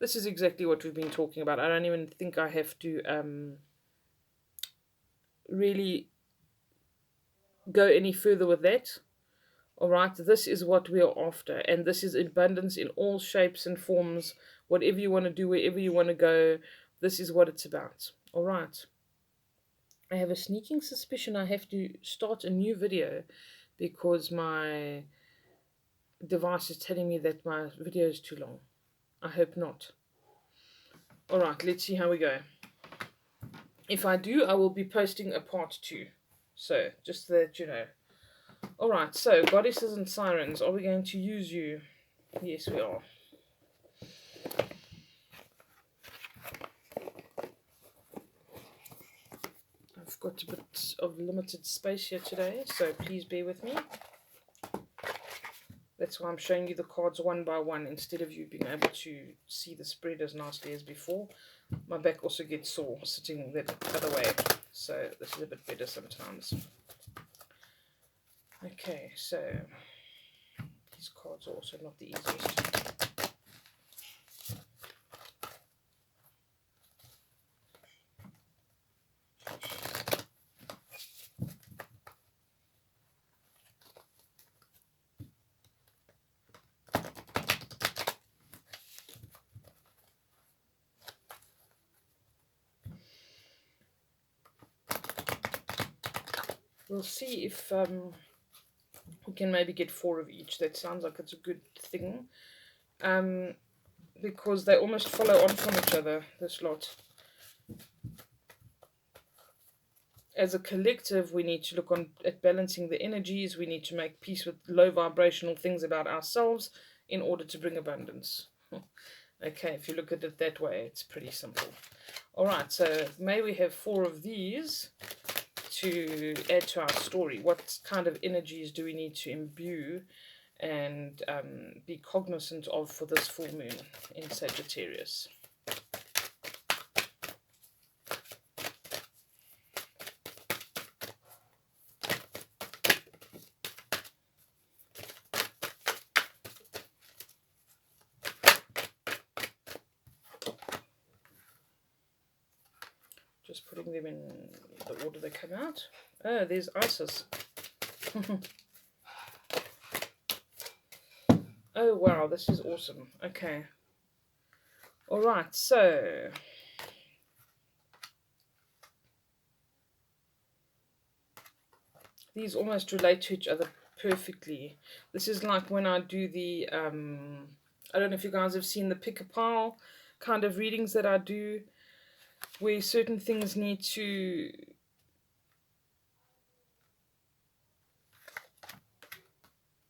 this is exactly what we've been talking about. I don't even think I have to really go any further with that. All right, this is what we are after, and this is abundance in all shapes and forms. Whatever you want to do, wherever you want to go, this is what it's about. All right. I have a sneaking suspicion I have to start a new video because my device is telling me that my video is too long. I hope not. All right, let's see how we go. If I do, I will be posting a part 2. So, just so that you know. Alright, so goddesses and sirens, are we going to use you? Yes, we are. I've got a bit of limited space here today, so please bear with me. That's why I'm showing you the cards one by one instead of you being able to see the spread as nicely as before. My back also gets sore sitting that other way, so this is a bit better sometimes. Okay, so these cards are also not the easiest. We'll see if we can maybe get 4 of each. That sounds like it's a good thing. Because they almost follow on from each other, this lot. As a collective, we need to look at balancing the energies. We need to make peace with low vibrational things about ourselves in order to bring abundance. Okay, if you look at it that way, it's pretty simple. Alright, so may we have 4 of these to add to our story. What kind of energies do we need to imbue and be cognizant of for this full moon in Sagittarius? Just putting them in the order they come out. Oh, there's Isis. Oh, wow, this is awesome. Okay. Alright, so these almost relate to each other perfectly. This is like when I do the, I don't know if you guys have seen the pick-a-pile kind of readings that I do, where certain things need to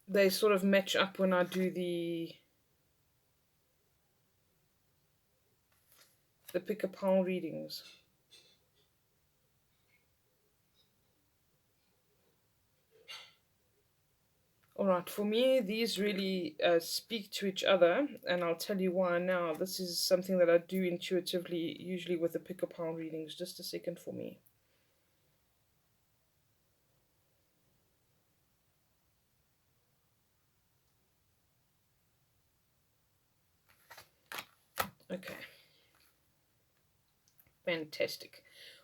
they sort of match up when I do the pick-a-pile readings. Alright, for me, these really speak to each other, and I'll tell you why now. This is something that I do intuitively, usually with the pick-a-pile readings. Just a second for me. Okay. Fantastic.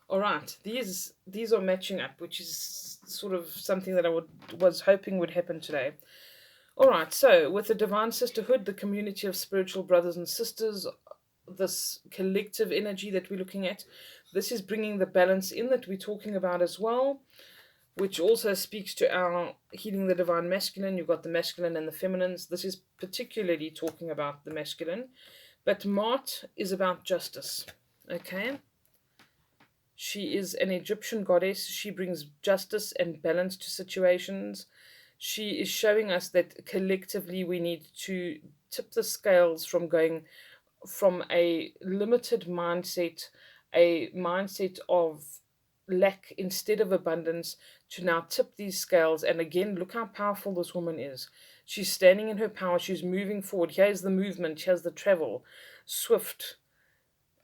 Alright, these are matching up, which is sort of something that I was hoping would happen today. Alright, so with the Divine Sisterhood, the community of spiritual brothers and sisters, this collective energy that we're looking at, this is bringing the balance in that we're talking about as well, which also speaks to our healing the divine masculine. You've got the masculine and the feminines. This is particularly talking about the masculine. But Mart is about justice, okay? She is an Egyptian goddess. She brings justice and balance to situations. She is showing us that collectively we need to tip the scales from going from a limited mindset, a mindset of lack instead of abundance, to now tip these scales. And again, look how powerful this woman is. She's standing in her power. She's moving forward. Here's the movement. Here's the travel. Swift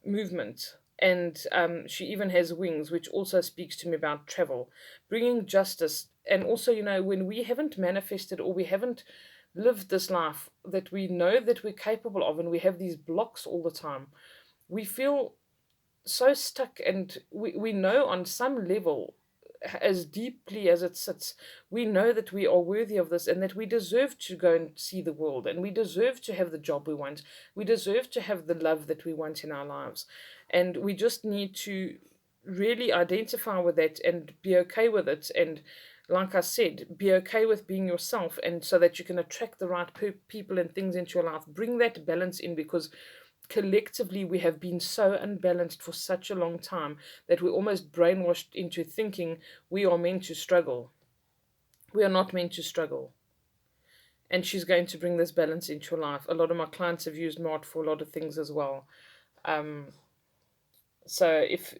movement. And she even has wings, which also speaks to me about travel, bringing justice. And also, you know, when we haven't manifested or we haven't lived this life that we know that we're capable of, and we have these blocks all the time, we feel so stuck, and we know on some level, as deeply as it sits, we know that we are worthy of this and that we deserve to go and see the world, and we deserve to have the job we want, we deserve to have the love that we want in our lives, and we just need to really identify with that and be okay with it, and like I said, be okay with being yourself, and so that you can attract the right people and things into your life. Bring that balance in, because collectively we have been so unbalanced for such a long time that we're almost brainwashed into thinking we are meant to struggle. We are not meant to struggle. And she's going to bring this balance into your life. A lot of my clients have used Mart for a lot of things as well. Um, so if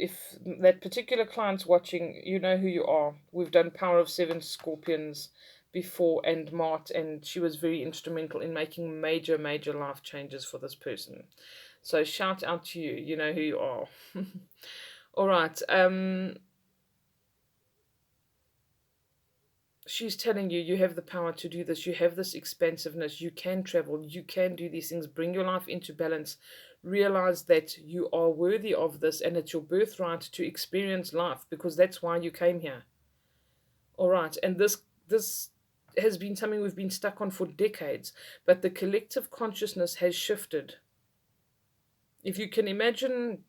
that particular client's watching, you know who you are. We've done Power of Seven Scorpions before, and Mart, and she was very instrumental in making major, major life changes for this person. So shout out to you. You know who you are. All right. She's telling you, you have the power to do this. You have this expansiveness. You can travel. You can do these things. Bring your life into balance. Realize that you are worthy of this, and it's your birthright to experience life, because that's why you came here. All right. And this has been something we've been stuck on for decades, but the collective consciousness has shifted. If you can imagine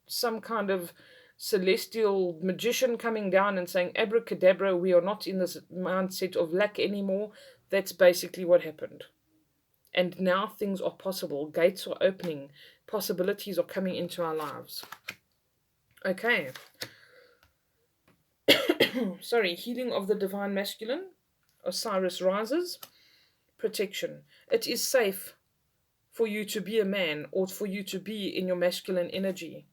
some kind of celestial magician coming down and saying, abracadabra, we are not in this mindset of lack anymore. That's basically what happened. And now things are possible. Gates are opening. Possibilities are coming into our lives. Okay. Sorry. Healing of the divine masculine. Osiris rises. Protection. It is safe for you to be a man, or for you to be in your masculine energy.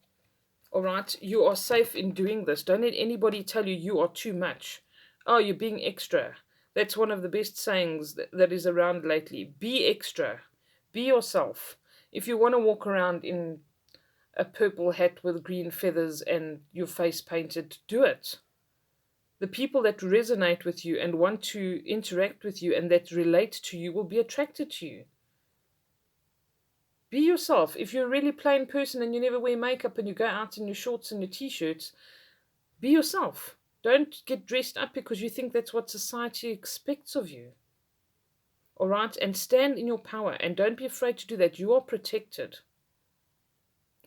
All right, you are safe in doing this. Don't let anybody tell you you are too much. Oh, you're being extra. That's one of the best sayings that is around lately. Be extra. Be yourself. If you want to walk around in a purple hat with green feathers and your face painted, do it. The people that resonate with you and want to interact with you and that relate to you will be attracted to you. Be yourself. If you're a really plain person and you never wear makeup and you go out in your shorts and your t-shirts, be yourself. Don't get dressed up because you think that's what society expects of you. All right? And stand in your power, and don't be afraid to do that. You are protected.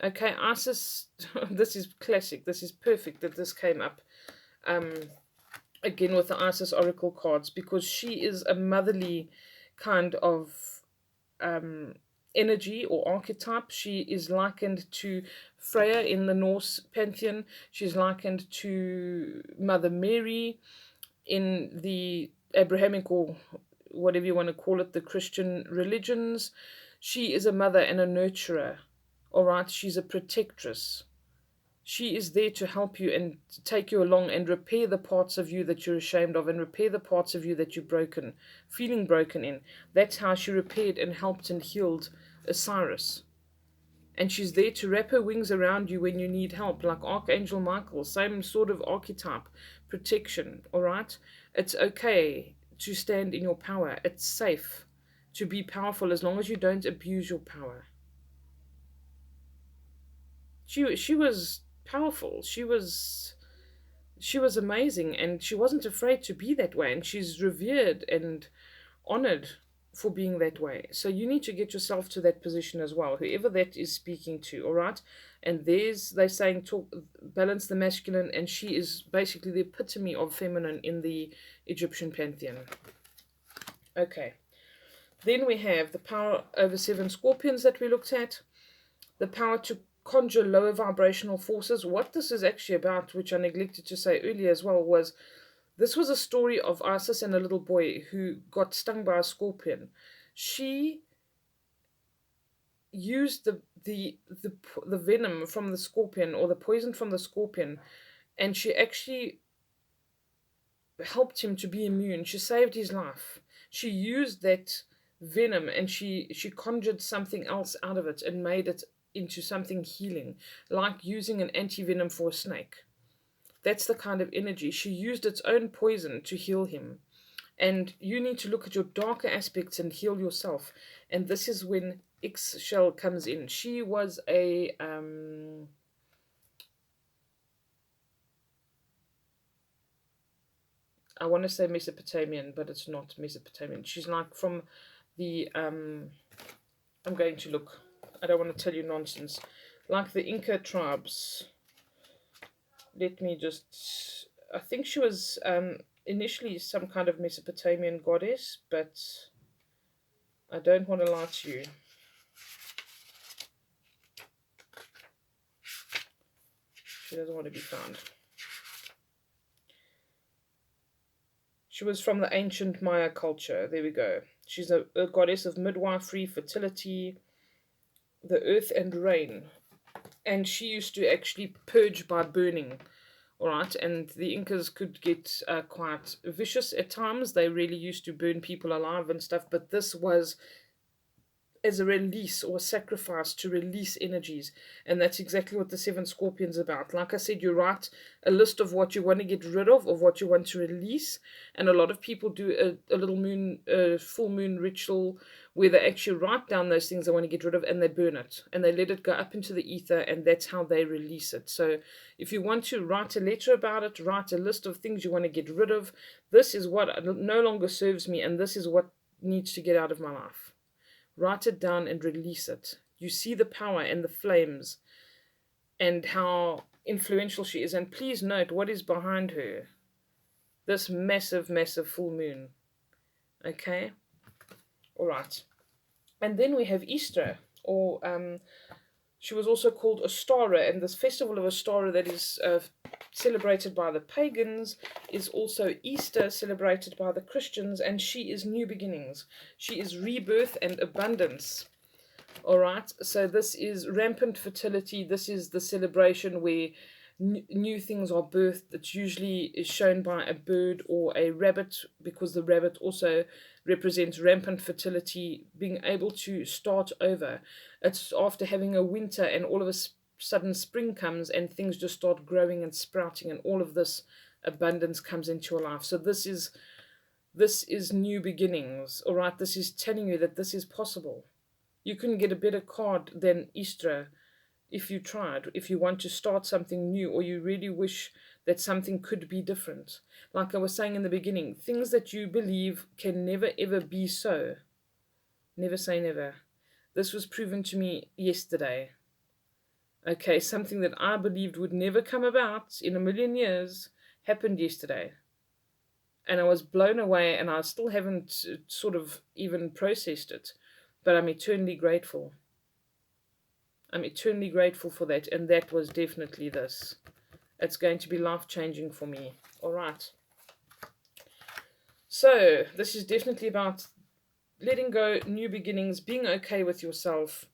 Okay, Isis, this is classic. This is perfect that this came up. Again with the Isis Oracle cards, because she is a motherly kind of energy or archetype. She is likened to Freya in the Norse pantheon. She's likened to Mother Mary in the Abrahamic, or whatever you want to call it, the Christian religions. She is a mother and a nurturer. All right, she's a protectress. She is there to help you and to take you along and repair the parts of you that you're ashamed of, and repair the parts of you that you're broken, feeling broken in. That's how she repaired and helped and healed Osiris. And she's there to wrap her wings around you when you need help, like Archangel Michael, same sort of archetype, protection, all right? It's okay to stand in your power. It's safe to be powerful as long as you don't abuse your power. She was powerful. She was amazing, and she wasn't afraid to be that way, and she's revered and honored for being that way. So you need to get yourself to that position as well, whoever that is speaking to, all right? And they're saying talk, balance the masculine, and she is basically the epitome of feminine in the Egyptian pantheon. Okay. Then we have the power over 7 scorpions that we looked at, the power to conjure lower vibrational forces. What this is actually about, which I neglected to say earlier as well, was this was a story of Isis and a little boy who got stung by a scorpion. She used the venom from the scorpion, or the poison from the scorpion, and she actually helped him to be immune. She saved his life. She used that venom, and she conjured something else out of it and made it into something healing, like using an anti-venom for a snake. That's the kind of energy. She used its own poison to heal him. And you need to look at your darker aspects and heal yourself. And this is when X Shell comes in. She was a I want to say Mesopotamian, but it's not Mesopotamian. She's like from the I'm going to look. I don't want to tell you nonsense. Like the Inca tribes. Let me just. I think she was initially some kind of Mesopotamian goddess, but I don't want to lie to you. She doesn't want to be found. She was from the ancient Maya culture. There we go. She's a goddess of midwifery, fertility, the earth, and rain. And she used to actually purge by burning. All right, and the Incas could get quite vicious at times. They really used to burn people alive and stuff, but this was as a release or a sacrifice to release energies. And that's exactly what the seven scorpions about. Like I said, you write a list of what you want to get rid of what you want to release. And a lot of people do a little moon, full moon ritual where they actually write down those things they want to get rid of and they burn it and they let it go up into the ether, and that's how they release it. So if you want to write a letter about it, write a list of things you want to get rid of. This is what no longer serves me, and this is what needs to get out of my life. Write it down and release it. You see the power and the flames and how influential she is. And please note what is behind her. This massive, massive full moon. Okay? All right. And then we have Easter, or she was also called Ostara, and this festival of Ostara that is celebrated by the pagans is also Easter, celebrated by the Christians, and she is new beginnings. She is rebirth and abundance. All right, so this is rampant fertility. This is the celebration where new things are birthed. It usually is shown by a bird or a rabbit, because the rabbit also represents rampant fertility, being able to start over. It's after having a winter and all of a sudden spring comes and things just start growing and sprouting, and all of this abundance comes into your life. So this is new beginnings. All right, this is telling you that this is possible. You couldn't get a better card than Easter if you tried, if you want to start something new, or you really wish that something could be different. Like I was saying in the beginning, things that you believe can never ever be so. Never say never. This was proven to me yesterday. Okay, something that I believed would never come about in a million years happened yesterday. And I was blown away, and I still haven't sort of even processed it. But I'm eternally grateful. I'm eternally grateful for that, and that was definitely this. It's going to be life-changing for me. All right. So, this is definitely about letting go, new beginnings, being okay with yourself,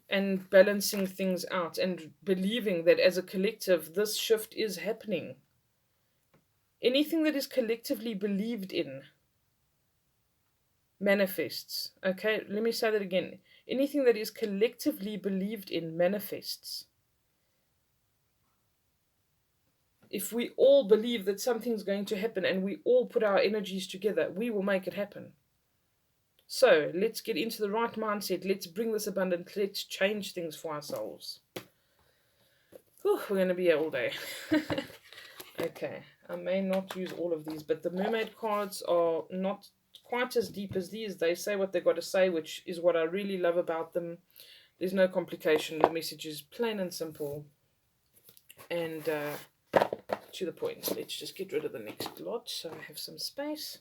and balancing things out, and believing that as a collective, this shift is happening. Anything that is collectively believed in manifests. Okay, let me say that again. Anything that is collectively believed in manifests. If we all believe that something's going to happen and we all put our energies together, we will make it happen. So let's get into the right mindset. Let's bring this abundance. Let's change things for ourselves. Whew, we're going to be here all day. Okay, I may not use all of these, but the mermaid cards are not quite as deep as these. They say what they've got to say, which is what I really love about them. There's no complication. The message is plain and simple and to the point. Let's just get rid of the next lot so I have some space.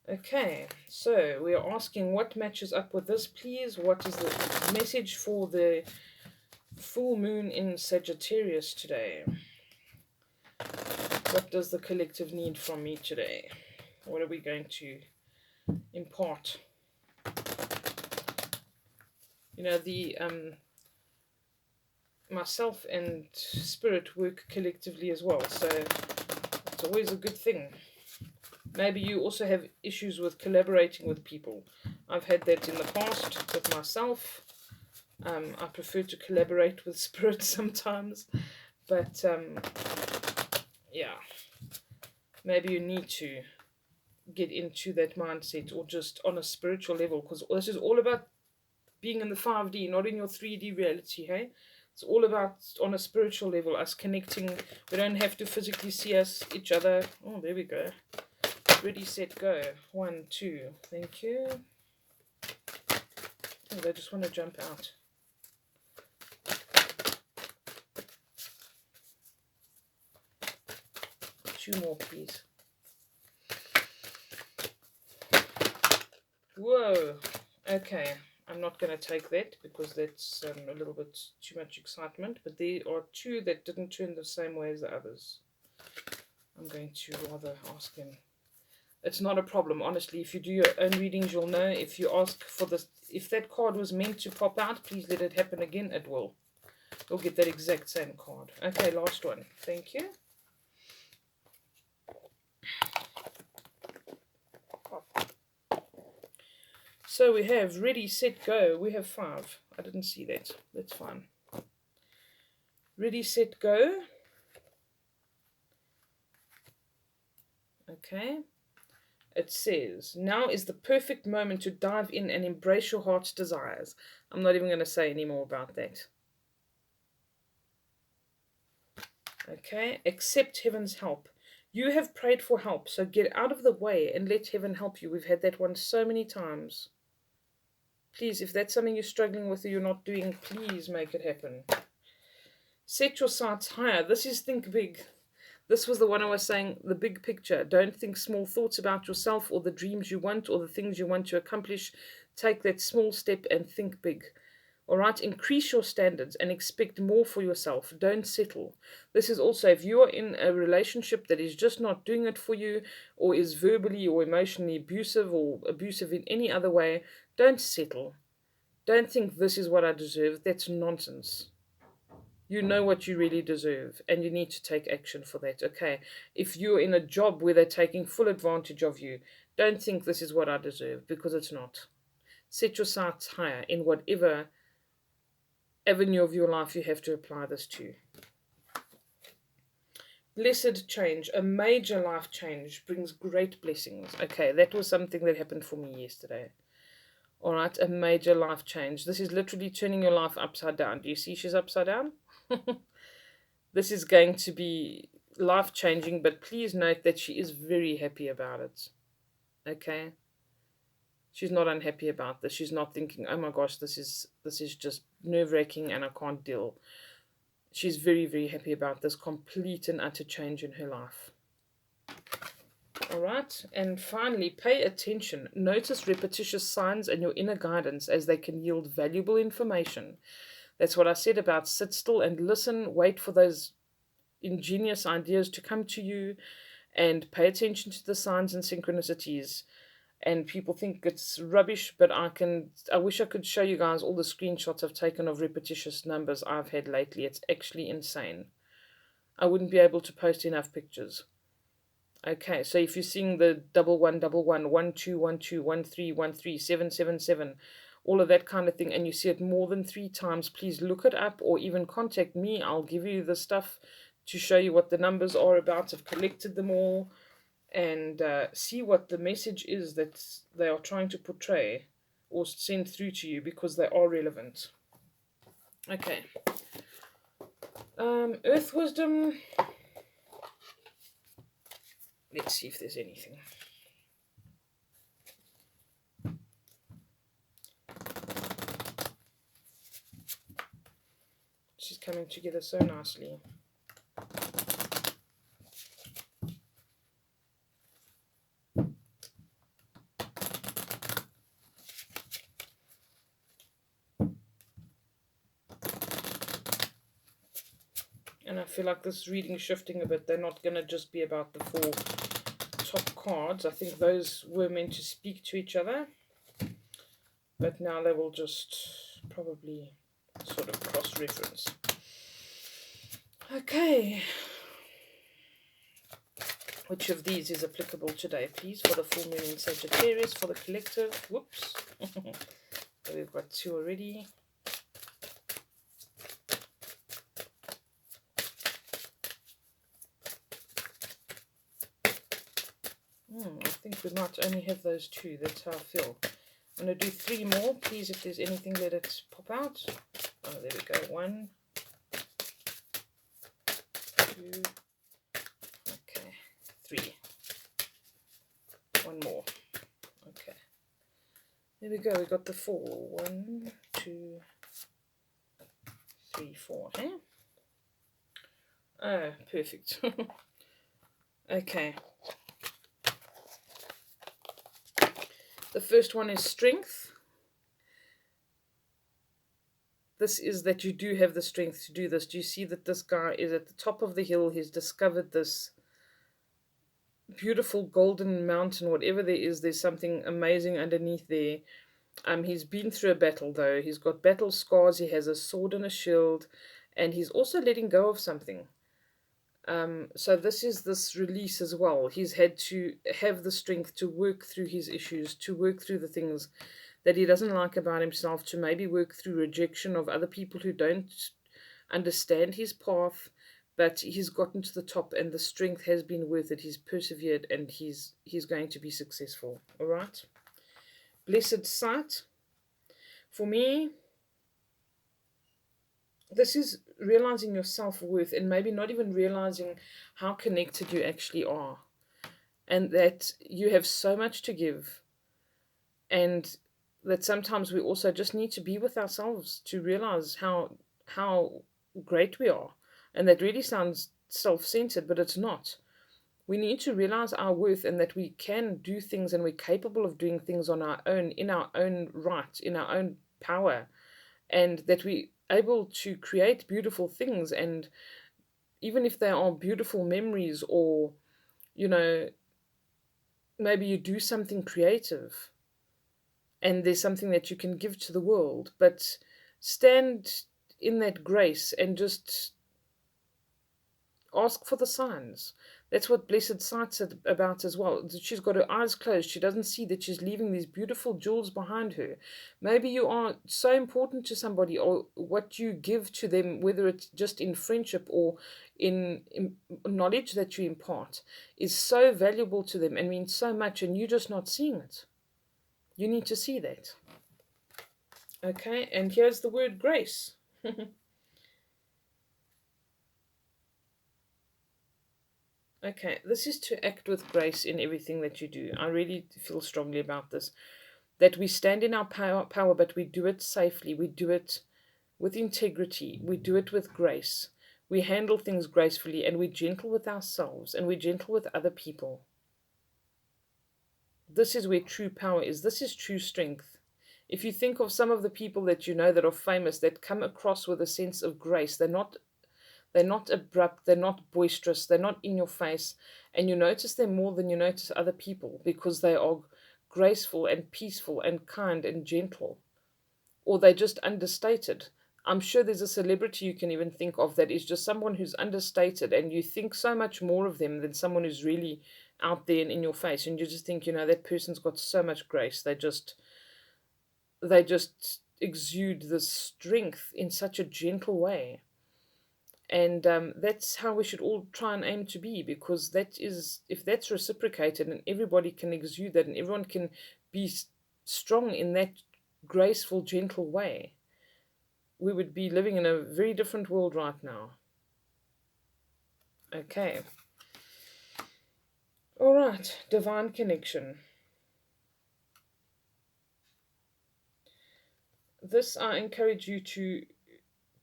Okay, so we are asking what matches up with this, please. What is the message for the full moon in Sagittarius today? What does the collective need from me today? What are we going to impart? You know, the myself and spirit work collectively as well, so it's always a good thing. Maybe you also have issues with collaborating with people. I've had that in the past with myself. I prefer to collaborate with spirit sometimes, but yeah, maybe you need to get into that mindset, or just on a spiritual level, because this is all about being in the 5D, not in your 3D reality, hey? It's all about on a spiritual level, us connecting. We don't have to physically see each other. Oh, there we go. Ready, set, go. 1, 2. Thank you. Oh, they just want to jump out. Two more, please. Whoa. Okay. I'm not going to take that because that's a little bit too much excitement. But there are two that didn't turn the same way as the others. I'm going to rather ask him. It's not a problem, honestly. If you do your own readings, you'll know. If you ask for this, if that card was meant to pop out, please let it happen again. It will. You'll get that exact same card. Okay, last one. Thank you. So we have ready, set, go. We have 5. I didn't see that. That's fine. Ready, set, go. Okay. It says, now is the perfect moment to dive in and embrace your heart's desires. I'm not even going to say any more about that. Okay. Accept heaven's help. You have prayed for help, so get out of the way and let heaven help you. We've had that one so many times. Please, if that's something you're struggling with or you're not doing, please make it happen. Set your sights higher. This is think big. This was the one I was saying, the big picture. Don't think small thoughts about yourself or the dreams you want or the things you want to accomplish. Take that small step and think big. All right, increase your standards and expect more for yourself. Don't settle. This is also if you are in a relationship that is just not doing it for you, or is verbally or emotionally abusive or abusive in any other way, don't settle. Don't think this is what I deserve. That's nonsense. You know what you really deserve, and you need to take action for that, okay? If you're in a job where they're taking full advantage of you, don't think this is what I deserve, because it's not. Set your sights higher in whatever avenue of your life you have to apply this to. Blessed change, a major life change brings great blessings. Okay, that was something that happened for me yesterday. All right, a major life change. This is literally turning your life upside down. Do you see she's upside down? This is going to be life changing, but please note that she is very happy about it. Okay? She's not unhappy about this. She's not thinking, oh my gosh, this is just nerve-wracking and I can't deal. She's very, very happy about this complete and utter change in her life. All right, and finally, pay attention. Notice repetitious signs and your inner guidance, as they can yield valuable information. That's what I said about sit still and listen, wait for those ingenious ideas to come to you, and pay attention to the signs and synchronicities. And people think it's rubbish, but I wish I could show you guys all the screenshots I've taken of repetitious numbers I've had lately. It's actually insane. I wouldn't be able to post enough pictures. Okay, so if you're seeing the 1111, 1212, 1313, 777, all of that kind of thing, and you see it more than 3 times, please look it up or even contact me. I'll give you the stuff to show you what the numbers are about. I've collected them all, and see what the message is that they are trying to portray or send through to you, because they are relevant. Okay. Earth wisdom. Let's see if there's anything. She's coming together so nicely. And I feel like this reading is shifting a bit. They're not going to just be about the 4 top cards. I think those were meant to speak to each other. But now they will just probably sort of cross-reference. Okay. Which of these is applicable today, please? For the full moon in Sagittarius, for the collective. Whoops. So we've got 2 already. I think we might only have those two. That's how I feel. I'm going to do 3 more. Please, if there's anything, let it pop out. Oh, there we go. 1, 2, okay, 3. 1 more. Okay. There we go. We got the 4. 1, 2, 3, 4. Hey? Oh, perfect. Okay. The first one is strength. This is that you do have the strength to do this. Do you see that this guy is at the top of the hill? He's discovered this beautiful golden mountain, whatever there is. There's something amazing underneath there. He's been through a battle, though. He's got battle scars. He has a sword and a shield, and he's also letting go of something. So this is this release as well. He's had to have the strength to work through his issues, to work through the things that he doesn't like about himself, to maybe work through rejection of other people who don't understand his path. But he's gotten to the top, and the strength has been worth it. He's persevered, and he's going to be successful. All right. Blessed sight. For me, this is realizing your self-worth, and maybe not even realizing how connected you actually are, and that you have so much to give, and that sometimes we also just need to be with ourselves to realize how great we are. And that really sounds self-centered, but it's not. We need to realize our worth, and that we can do things, and we're capable of doing things on our own, in our own right, in our own power, and that we're able to create beautiful things. And even if they are beautiful memories, or, you know, maybe you do something creative and there's something that you can give to the world, but stand in that grace and just ask for the signs. That's what Blessed Sight's about as well. She's got her eyes closed. She doesn't see that she's leaving these beautiful jewels behind her. Maybe you are so important to somebody, or what you give to them, whether it's just in friendship or in knowledge that you impart, is so valuable to them and means so much, and you're just not seeing it. You need to see that. Okay, and here's the word grace. Okay, this is to act with grace in everything that you do. I really feel strongly about this. That we stand in our power, but we do it safely. We do it with integrity. We do it with grace. We handle things gracefully, and we're gentle with ourselves, and we're gentle with other people. This is where true power is. This is true strength. If you think of some of the people that you know that are famous, that come across with a sense of grace, they're not abrupt, they're not boisterous, they're not in your face, and you notice them more than you notice other people, because they are graceful and peaceful and kind and gentle, or they're just understated. I'm sure there's a celebrity you can even think of that is just someone who's understated, and you think so much more of them than someone who's really out there and in your face, and you just think, that person's got so much grace. They just exude this strength in such a gentle way. And that's how we should all try and aim to be, because that is, if that's reciprocated and everybody can exude that and everyone can be strong in that graceful, gentle way, we would be living in a very different world right now. Okay. All right, divine connection. This, I encourage you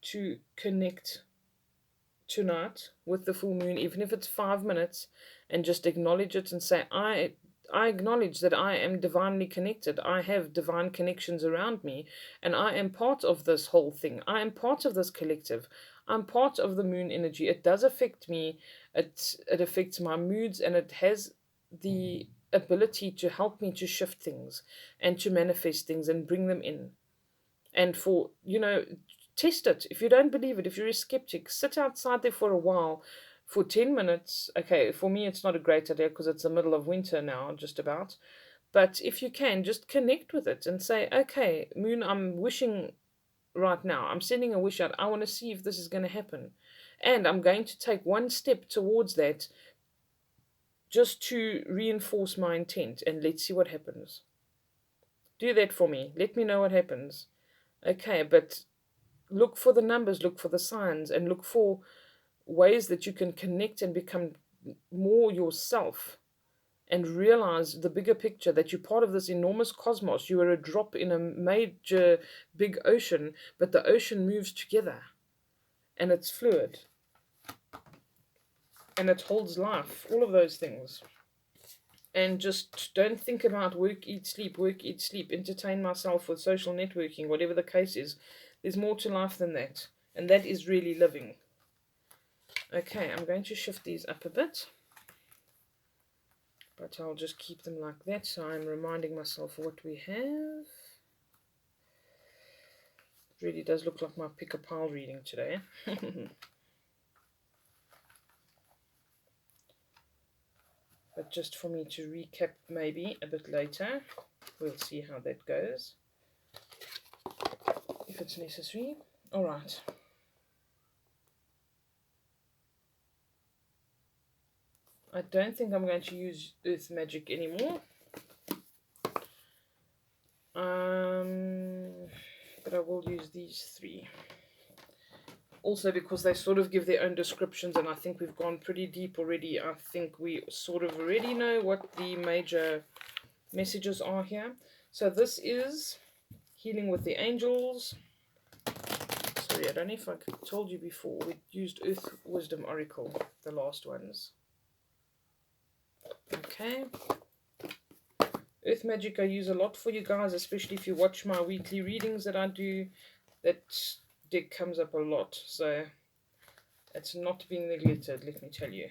to connect tonight with the full moon, even if it's 5 minutes, and just acknowledge it and say, I acknowledge that I am divinely connected. I have divine connections around me, and I am part of this whole thing. I am part of this collective. I'm part of the moon energy. It does affect me. It affects my moods, and it has the ability to help me to shift things and to manifest things and bring them in. And for, test it. If you don't believe it, if you're a skeptic, sit outside there for a while, for 10 minutes. Okay, for me, it's not a great idea because it's the middle of winter now, just about. But if you can, just connect with it and say, okay, moon, I'm wishing right now. I'm sending a wish out. I want to see if this is going to happen. And I'm going to take one step towards that just to reinforce my intent, and let's see what happens. Do that for me. Let me know what happens. Okay, but look for the numbers, look for the signs, and look for ways that you can connect and become more yourself and realize the bigger picture, that you're part of this enormous cosmos. You are a drop in a major big ocean, but the ocean moves together and it's fluid and it holds life, all of those things. And just don't think about work, eat, sleep, entertain myself with social networking, whatever the case is. There's more to life than that, and that is really living. Okay, I'm going to shift these up a bit, but I'll just keep them like that, so I'm reminding myself what we have. It really does look like my pick-a-pile reading today. But just for me to recap maybe a bit later, we'll see how that goes, if it's necessary. All right. I don't think I'm going to use Earth Magic anymore. But I will use these three. Also because they sort of give their own descriptions, and I think we've gone pretty deep already. I think we sort of already know what the major messages are here. So this is Healing with the Angels. Sorry, I don't know if I told you before, we used Earth Wisdom Oracle, the last ones. Okay. Earth Magic I use a lot for you guys, especially if you watch my weekly readings that I do. That deck comes up a lot, so it's not being neglected, let me tell you.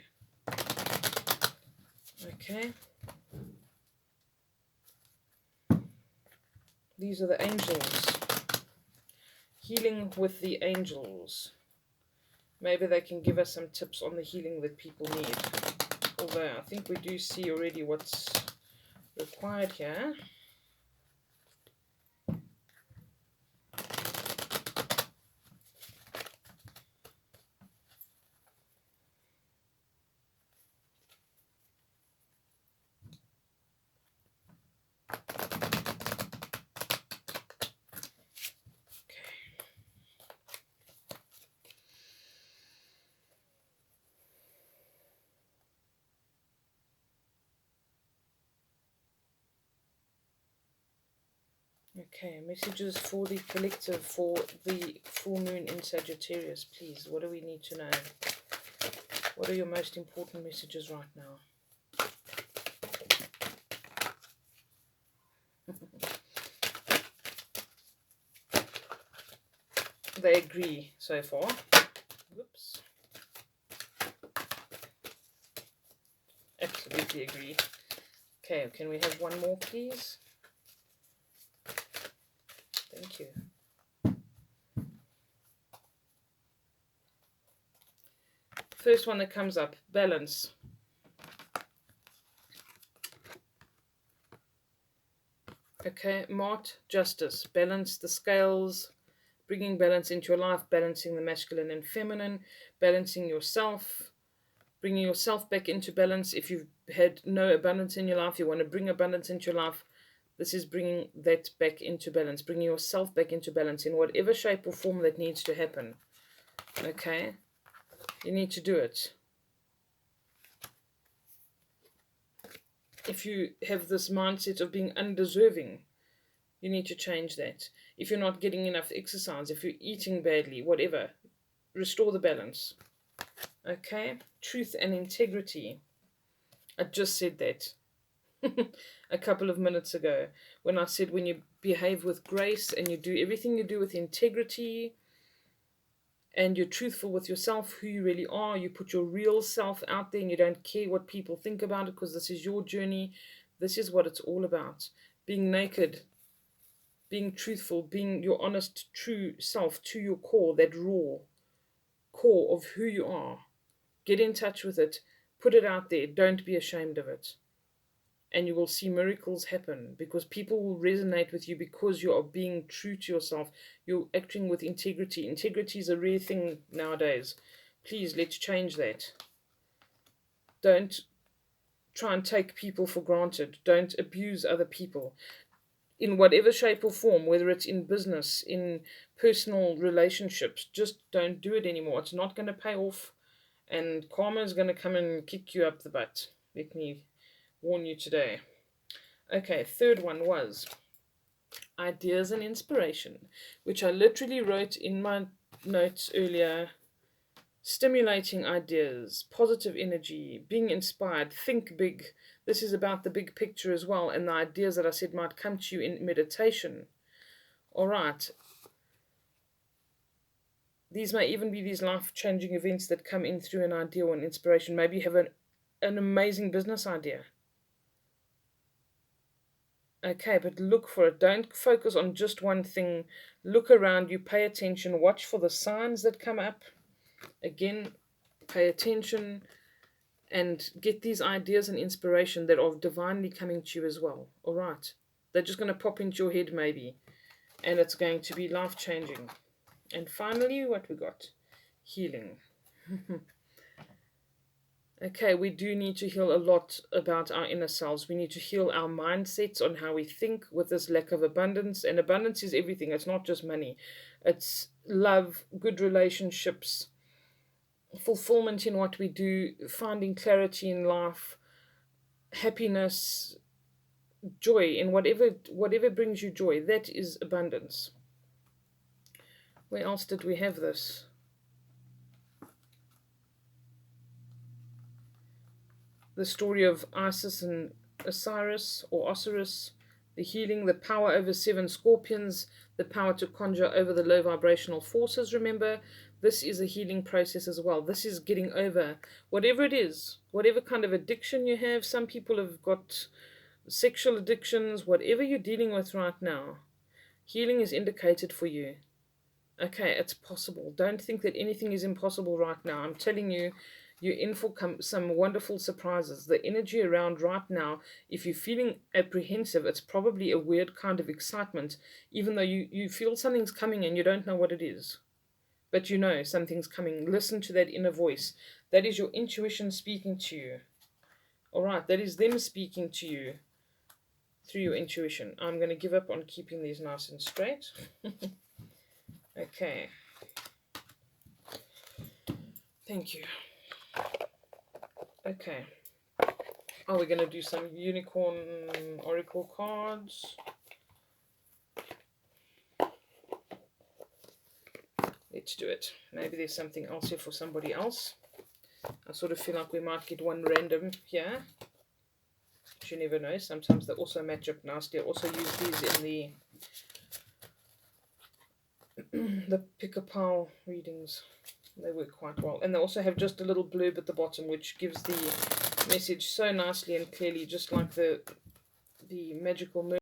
Okay. These are the angels. Healing with the angels. Maybe they can give us some tips on the healing that people need. Although I think we do see already what's required here. Okay, messages for the collective for the full moon in Sagittarius, please. What do we need to know? What are your most important messages right now? They agree so far. Whoops. Absolutely agree. Okay, can we have one more, please? Thank you. First one that comes up, balance. Okay, Mart, justice. Balance the scales, bringing balance into your life, balancing the masculine and feminine, balancing yourself, bringing yourself back into balance. If you've had no abundance in your life, you want to bring abundance into your life, this is bringing that back into balance, bringing yourself back into balance in whatever shape or form that needs to happen. Okay, you need to do it. If you have this mindset of being undeserving, you need to change that. If you're not getting enough exercise, if you're eating badly, whatever, restore the balance. Okay, truth and integrity. I just said that a couple of minutes ago when I said when you behave with grace and you do everything you do with integrity and you're truthful with yourself, who you really are, you put your real self out there and you don't care what people think about it because this is your journey. This is what it's all about. Being naked, being truthful, being your honest, true self to your core, that raw core of who you are. Get in touch with it. Put it out there. Don't be ashamed of it. And you will see miracles happen because people will resonate with you because you are being true to yourself. You're acting with integrity. Integrity is a rare thing nowadays. Please, let's change that. Don't try and take people for granted. Don't abuse other people in whatever shape or form, whether it's in business, in personal relationships. Just don't do it anymore. It's not going to pay off, and karma is going to come and kick you up the butt. Let me warn you today. Okay, third one was ideas and inspiration, which I literally wrote in my notes earlier. Stimulating ideas, positive energy, being inspired, think big. This is about the big picture as well, and the ideas that I said might come to you in meditation. All right. These may even be these life-changing events that come in through an idea or an inspiration. Maybe you have an amazing business idea. Okay, but look for it. Don't focus on just one thing. Look around you, pay attention, watch for the signs that come up. Again, pay attention and get these ideas and inspiration that are divinely coming to you as well. All right. They're just going to pop into your head maybe, and it's going to be life-changing. And finally, what we got? Healing. Okay, we do need to heal a lot about our inner selves. We need to heal our mindsets on how we think with this lack of abundance. And abundance is everything. It's not just money. It's love, good relationships, fulfillment in what we do, finding clarity in life, happiness, joy in whatever brings you joy. That is abundance. Where else did we have this? The story of Isis and Osiris, or Osiris, the healing, the power over 7 scorpions, the power to conjure over the low vibrational forces. Remember, this is a healing process as well. This is getting over whatever it is, whatever kind of addiction you have. Some people have got sexual addictions, whatever you're dealing with right now. Healing is indicated for you. Okay, it's possible. Don't think that anything is impossible right now. I'm telling you, you're in for some wonderful surprises. The energy around right now, if you're feeling apprehensive, it's probably a weird kind of excitement, even though you feel something's coming and you don't know what it is. But you know something's coming. Listen to that inner voice. That is your intuition speaking to you. All right, that is them speaking to you through your intuition. I'm going to give up on keeping these nice and straight. Okay. Thank you. Okay. Are we going to do some unicorn oracle cards? Let's do it. Maybe there's something else here for somebody else. I sort of feel like we might get one random here. But you never know. Sometimes they also match up nicely. I also use these in the pick-a-pile readings. They work quite well. And they also have just a little blurb at the bottom, which gives the message so nicely and clearly, just like the magical